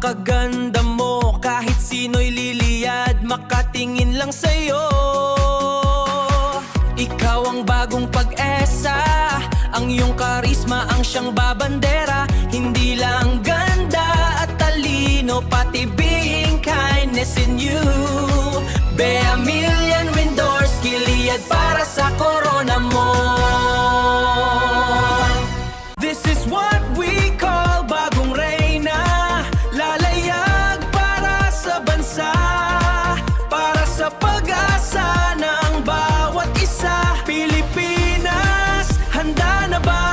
Napakaganda mo, kahit sino'y liliyad, makatingin lang sa'yo. Ikaw ang bagong pag-esa, ang iyong karisma ang siyang babandera. Hindi lang ganda at talino, pati being kindness in you. Bea Million Windorski, liyad para sa corona mo. This is what we call bagong reyna, lalayag para sa bansa, para sa pag-asa ng bawat isa. Pilipinas, handa na ba?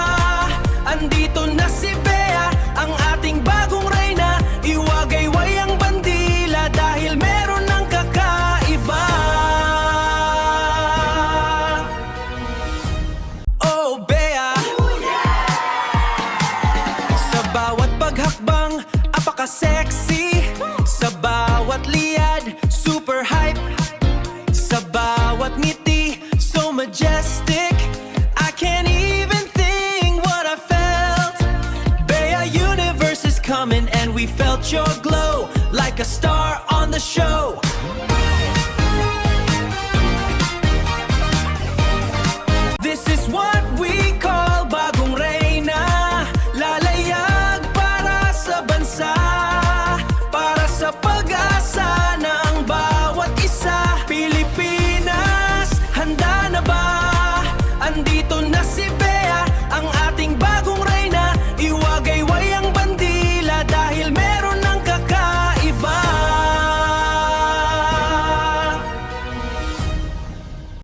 Andito na si Bea, ang ating bagong reyna. Iwagayway ang bandila dahil meron ng kakaiba. Oh Bea, sa bawat paghakbang, apaka-sexy. Sa bawat liyad, super hype. Sa bawat ngiti, so majestic. I can't even think what I felt. Bea Universe is coming and we felt your glow, like a star on the show.